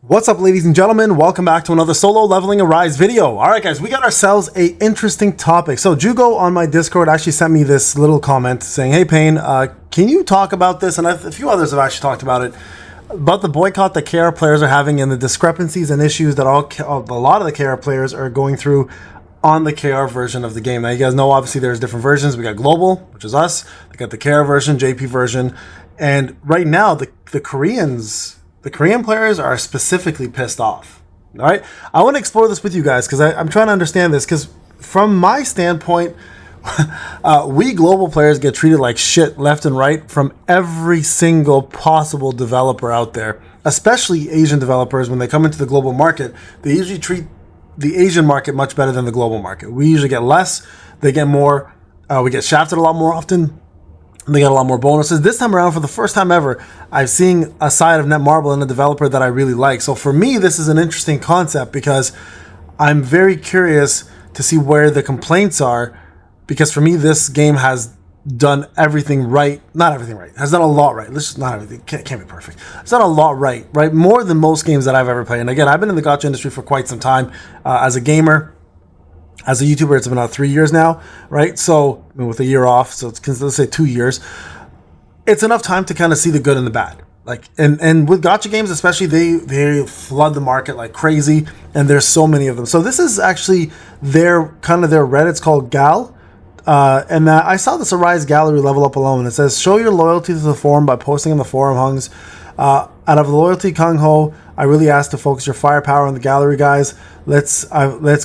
What's up, ladies and gentlemen? Welcome back to another solo leveling Arise video. All right, guys, we got ourselves a interesting topic. So Jugo on my Discord actually sent me this little comment saying, hey, Payne, can you talk about this? And a few others have actually talked about it, about the boycott that KR players are having and the discrepancies and issues that a lot of the KR players are going through on the KR version of the game. Now, you guys know, obviously, there's different versions. We got Global, which is us. We got the KR version, JP version. And right now, the Korean players are specifically pissed off. All right, I want to explore this with you guys because I'm trying to understand this, because from my standpoint, we global players get treated like shit left and right from every single possible developer out there, especially Asian developers. When they come into the global market, they usually treat the Asian market much better than the global market. We usually get less, they get more, we get shafted a lot more often. They got a lot more bonuses. This time around, for the first time ever, I've seen a side of Netmarble and a developer that I really like. So for me, this is an interesting concept because I'm very curious to see where the complaints are. Because for me, this game has done everything right. Not everything right. Has done a lot right. Let's just not everything. Can't be perfect. It's done a lot right. More than most games that I've ever played. And again, I've been in the gacha industry for quite some time as a gamer. As a YouTuber, it's been about 3 years now, right? So, I mean, with a year off, so let's say 2 years. It's enough time to kind of see the good and the bad. And with gacha games, especially, they flood the market like crazy, and there's so many of them. So this is actually their Reddit. It's called Gal. And I saw this Arise Gallery level up alone. It says, show your loyalty to the forum by posting in the forum hungs. Out of loyalty, Kung Ho, I really asked to focus your firepower on the gallery, guys. Let's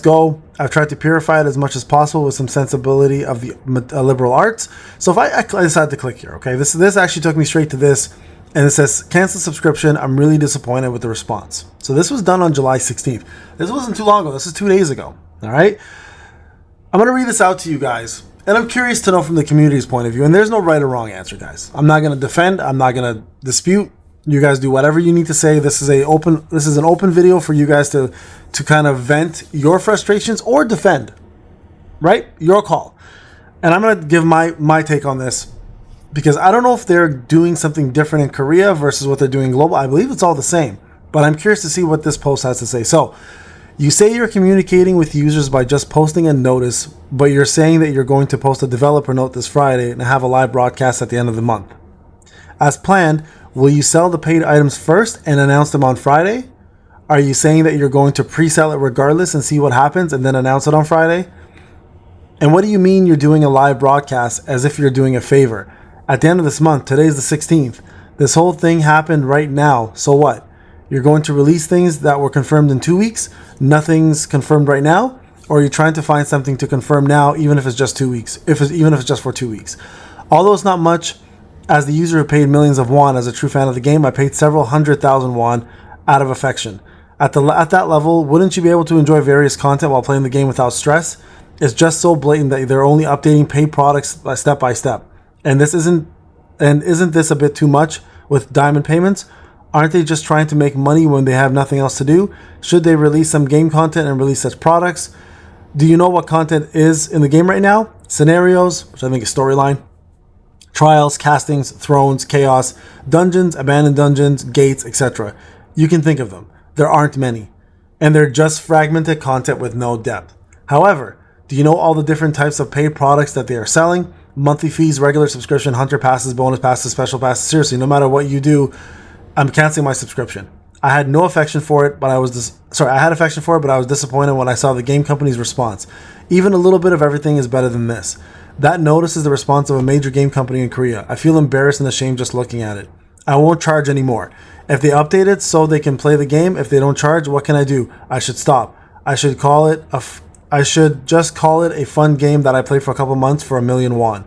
go. I've tried to purify it as much as possible with some sensibility of the liberal arts. So if I decided to click here, okay, this actually took me straight to this, and it says, cancel subscription. I'm really disappointed with the response. So this was done on July 16th. This wasn't too long ago. This is 2 days ago. All right. I'm going to read this out to you guys, and I'm curious to know from the community's point of view. And there's no right or wrong answer, guys. I'm not going to defend. I'm not going to dispute. You guys do whatever you need to say. This is an open video for you guys to kind of vent your frustrations or defend, right? Your call. And I'm going to give my take on this, because I don't know if they're doing something different in Korea versus what they're doing global. I believe it's all the same, but I'm curious to see what this post has to say. So you say you're communicating with users by just posting a notice, but you're saying that you're going to post a developer note this Friday and have a live broadcast at the end of the month. As planned, will you sell the paid items first and announce them on Friday? Are you saying that you're going to pre-sell it regardless and see what happens and then announce it on Friday? And what do you mean you're doing a live broadcast as if you're doing a favor? At the end of this month, today's the 16th. This whole thing happened right now. So what? You're going to release things that were confirmed in 2 weeks? Nothing's confirmed right now? Or are you trying to find something to confirm now, even if it's just 2 weeks? Even if it's just for 2 weeks. Although it's not much, as the user who paid millions of won as a true fan of the game, I paid several 100,000 won out of affection. At that level, wouldn't you be able to enjoy various content while playing the game without stress? It's just so blatant that they're only updating paid products step by step. And isn't this a bit too much with diamond payments? Aren't they just trying to make money when they have nothing else to do? Should they release some game content and release such products? Do you know what content is in the game right now? Scenarios, which I think is storyline. Trials, castings, thrones, chaos, dungeons, abandoned dungeons, gates, etc. You can think of them. There aren't many. And they're just fragmented content with no depth. However, do you know all the different types of paid products that they are selling? Monthly fees, regular subscription, hunter passes, bonus passes, special passes. Seriously, no matter what you do, I'm canceling my subscription. I had no affection for it, but I had affection for it, but I was disappointed when I saw the game company's response. Even a little bit of everything is better than this. That notice is the response of a major game company in Korea. I feel embarrassed and ashamed just looking at it. I won't charge anymore. If they update it so they can play the game, if they don't charge, what can I do? I should stop. I should just call it a fun game that I played for a couple months for 1 million won.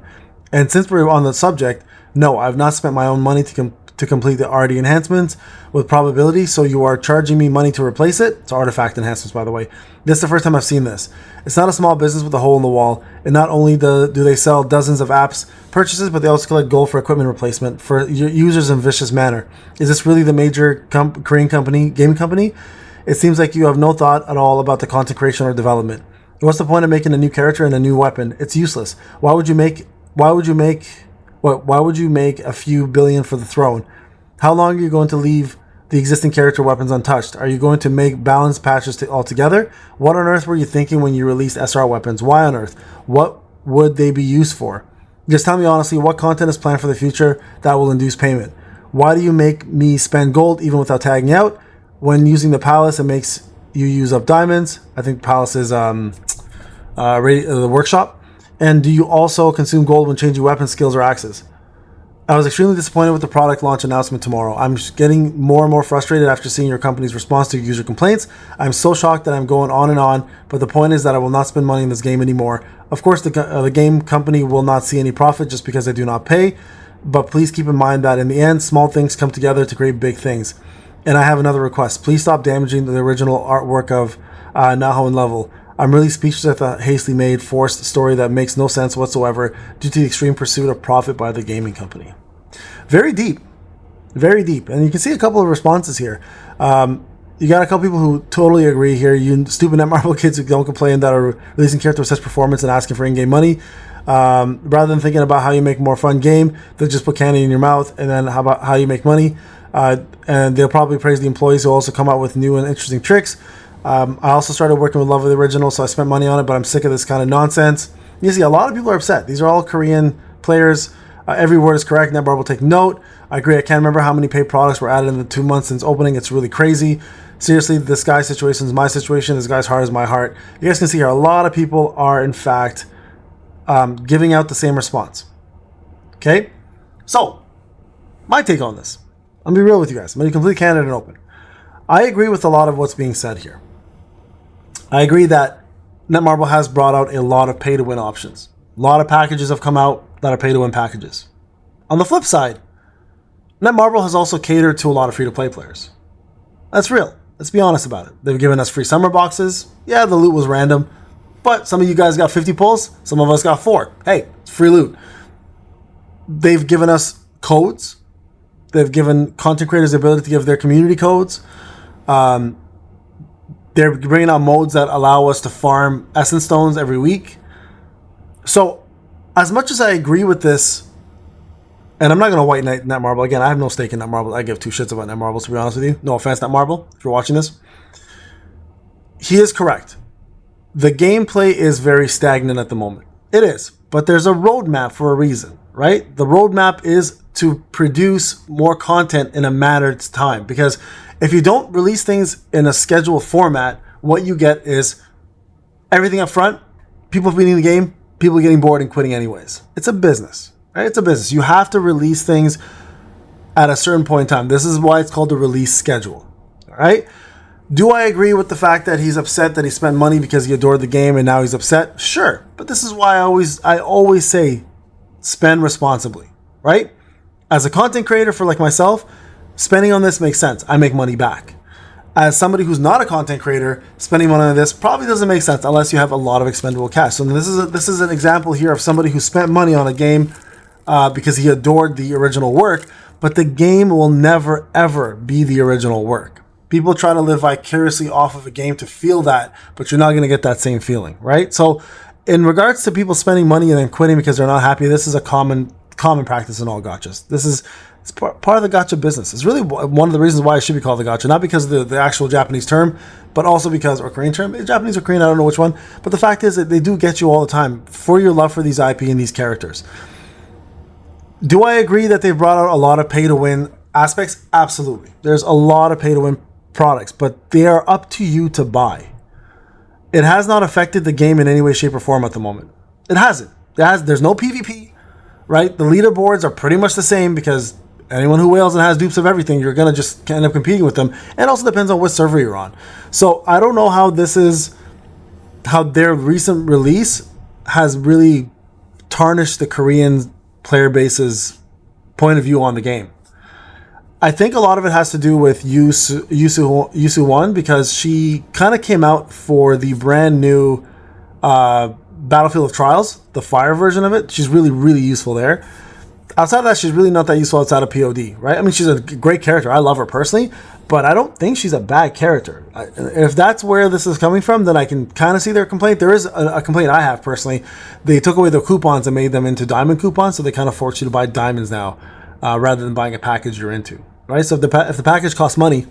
And since we're on the subject, no, I've not spent my own money to complete the RD enhancements with probability, so you are charging me money to replace it. It's artifact enhancements, by the way. This is the first time I've seen this. It's not a small business with a hole in the wall, and not only do they sell dozens of apps purchases, but they also collect gold for equipment replacement for users in vicious manner. Is this really the major Korean game company? It seems like you have no thought at all about the content creation or development. What's the point of making a new character and a new weapon? It's useless. Why would you make a few billion for the throne? How long are you going to leave the existing character weapons untouched? Are you going to make balanced patches altogether? What on earth were you thinking when you released SR weapons? Why on earth? What would they be used for? Just tell me honestly, what content is planned for the future that will induce payment? Why do you make me spend gold even without tagging out? When using the palace, it makes you use up diamonds. I think palace is the workshop. And do you also consume gold when changing weapon skills or axes? I was extremely disappointed with the product launch announcement tomorrow. I'm getting more and more frustrated after seeing your company's response to user complaints. I'm so shocked that I'm going on and on, but the point is that I will not spend money in this game anymore. Of course, the game company will not see any profit just because they do not pay, but please keep in mind that in the end, small things come together to create big things. And I have another request. Please stop damaging the original artwork of Naho and Level. I'm really speechless at the hastily made, forced story that makes no sense whatsoever due to the extreme pursuit of profit by the gaming company. Very deep. Very deep. And you can see a couple of responses here. You got a couple people who totally agree here. You stupid Netmarble kids who don't complain that are releasing character with such performance and asking for in-game money. Rather than thinking about how you make a more fun game, they'll just put candy in your mouth and then how about how you make money. And they'll probably praise the employees who also come out with new and interesting tricks. I also started working with Love of the Original, so I spent money on it, but I'm sick of this kind of nonsense. You see, a lot of people are upset. These are all Korean players. Every word is correct. Netbar will take note. I agree. I can't remember how many paid products were added in the 2 months since opening. It's really crazy. Seriously, this guy's situation is my situation. This guy's heart is my heart. You guys can see here, a lot of people are, in fact, giving out the same response. Okay? So, my take on this. I'm going to be real with you guys. I'm going to be completely candid and open. I agree with a lot of what's being said here. I agree that Netmarble has brought out a lot of pay-to-win options. A lot of packages have come out that are pay-to-win packages. On the flip side, Netmarble has also catered to a lot of free-to-play players. That's real. Let's be honest about it. They've given us free summer boxes. Yeah, the loot was random, but some of you guys got 50 pulls. Some of us got 4. Hey, it's free loot. They've given us codes. They've given content creators the ability to give their community codes. They're bringing out modes that allow us to farm essence stones every week. So, as much as I agree with this, and I'm not going to white knight Netmarble. Again, I have no stake in Netmarble. I give 2 shits about Netmarble, to be honest with you. No offense, Netmarble, if you're watching this. He is correct. The gameplay is very stagnant at the moment. It is. But there's a roadmap for a reason, right? The roadmap is to produce more content in a mattered time. Because if you don't release things in a scheduled format, what you get is everything up front, people beating the game, people getting bored and quitting anyways. It's a business, right? It's a business. You have to release things at a certain point in time. This is why it's called the release schedule, all right? Do I agree with the fact that he's upset that he spent money because he adored the game and now he's upset? Sure. But this is why I always say spend responsibly, right? As a content creator for like myself, spending on this makes sense. I make money back. As somebody who's not a content creator, spending money on this probably doesn't make sense unless you have a lot of expendable cash. So this is an example here of somebody who spent money on a game because he adored the original work, but the game will never, ever be the original work. People try to live vicariously off of a game to feel that, but you're not going to get that same feeling, right? So in regards to people spending money and then quitting because they're not happy, this is a common practice in all gachas. It's part of the gacha business. It's really one of the reasons why it should be called the gacha, not because of the actual Japanese term, but also because, or Korean term, Japanese or Korean, I don't know which one, but the fact is that they do get you all the time for your love for these IP and these characters. Do I agree that they've brought out a lot of pay-to-win aspects? Absolutely. There's a lot of pay-to-win products, but they are up to you to buy. It has not affected the game in any way, shape, or form at the moment. It hasn't. There's no PvP, right? The leaderboards are pretty much the same because anyone who whales and has dupes of everything, you're going to just end up competing with them. And it also depends on what server you're on. So I don't know how their recent release has really tarnished the Korean player base's point of view on the game. I think a lot of it has to do with Yusu 1 because she kind of came out for the brand new Battlefield of Trials, the fire version of it. She's really, really useful there. Outside of that, she's really not that useful outside of POD, right? I mean, she's a great character. I love her personally, but I don't think she's a bad character. If that's where this is coming from, then I can kind of see their complaint. There is a complaint I have personally. They took away the coupons and made them into diamond coupons, so they kind of force you to buy diamonds now rather than buying a package you're into, right? So if the package costs money,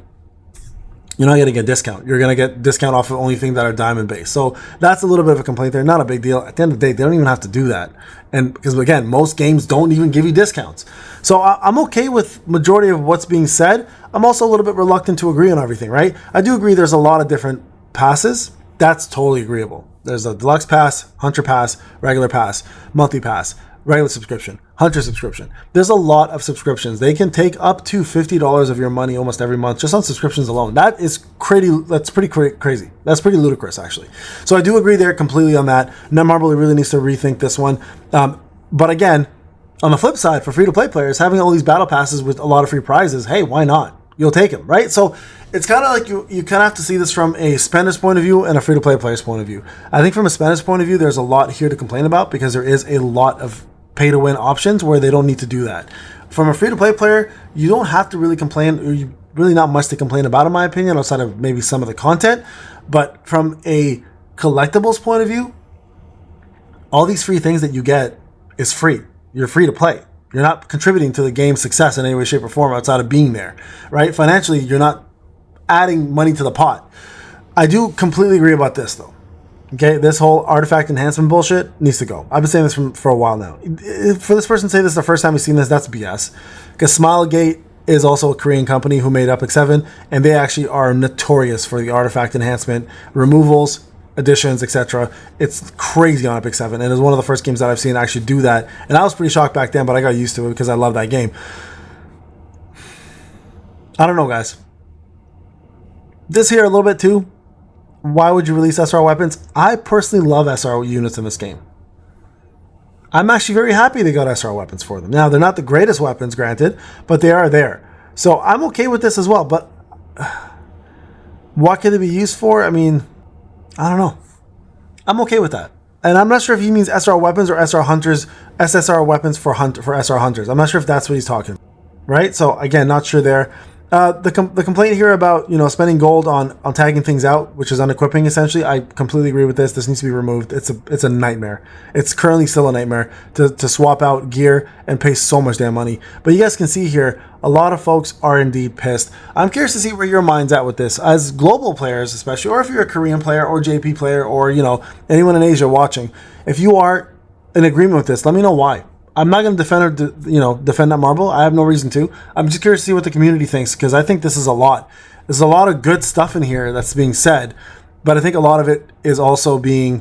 you're not going to get discount. You're going to get discount off of only things that are diamond based. So that's a little bit of a complaint there. Not a big deal. At the end of the day, they don't even have to do that. And because again, most games don't even give you discounts. So I'm okay with majority of what's being said. I'm also a little bit reluctant to agree on everything, right? I do agree there's a lot of different passes. That's totally agreeable. There's a deluxe pass, hunter pass, regular pass, monthly pass, regular subscription, hunter subscription. There's a lot of subscriptions. They can take up to $50 of your money almost every month just on subscriptions alone. That is crazy. That's pretty crazy. That's pretty ludicrous, actually. So I do agree there completely on that. Netmarble really needs to rethink this one. But again, on the flip side, for free-to-play players, having all these battle passes with a lot of free prizes, hey, why not? You'll take them, right? So it's kind of like you kind of have to see this from a spender's point of view and a free-to-play player's point of view. I think from a spender's point of view, there's a lot here to complain about because there is a lot of pay-to-win options where they don't need to do that. From a free-to-play player, you don't have to really complain, or you really not much to complain about, in my opinion, outside of maybe some of the content. But from a collectibles point of view, all these free things that you get is free. You're free to play. You're not contributing to the game's success in any way, shape, or form outside of being there, right? Financially, you're not adding money to the pot. I do completely agree about this, though. Okay, this whole artifact enhancement bullshit needs to go. I've been saying this for a while now. For this person to say this is the first time he's seen this, that's BS. Because Smilegate is also a Korean company who made Epic 7, and they actually are notorious for the artifact enhancement, removals, additions, etc. It's crazy on Epic 7, and it's one of the first games that I've seen actually do that. And I was pretty shocked back then, but I got used to it because I love that game. I don't know, guys. This here a little bit too. Why would you release SR weapons? I personally love SR units in this game. I'm actually very happy they got SR weapons for them. Now, they're not the greatest weapons, granted, but they are there. So I'm okay with this as well, but what could it be used for? I mean, I don't know. I'm okay with that. And I'm not sure if he means SR weapons or SR hunters, SSR weapons for SR hunters. I'm not sure if that's what he's talking about, right? So again, not sure there. The complaint here about, you know, spending gold on tagging things out, which is unequipping essentially, I completely agree with this. This needs to be removed. It's a nightmare. It's currently still a nightmare to swap out gear and pay so much damn money. But you guys can see here, a lot of folks are indeed pissed. I'm curious to see where your mind's at with this. As global players especially, or if you're a Korean player or JP player or, you know, anyone in Asia watching, if you are in agreement with this, let me know why. I'm not going to defend that marble. I have no reason to. I'm just curious to see what the community thinks, because I think this is a lot. There's a lot of good stuff in here that's being said, but I think a lot of it is also being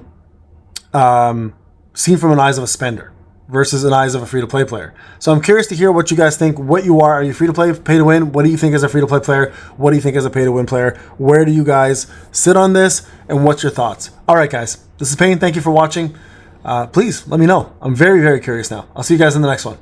seen from an eyes of a spender versus an eyes of a free-to-play player. So I'm curious to hear what you guys think. What you are you free-to-play, pay-to-win? What do you think as a free-to-play player? What do you think as a pay-to-win player? Where do you guys sit on this? And what's your thoughts? All right, guys. This is Payne. Thank you for watching. Please let me know. I'm very, very curious now. I'll see you guys in the next one.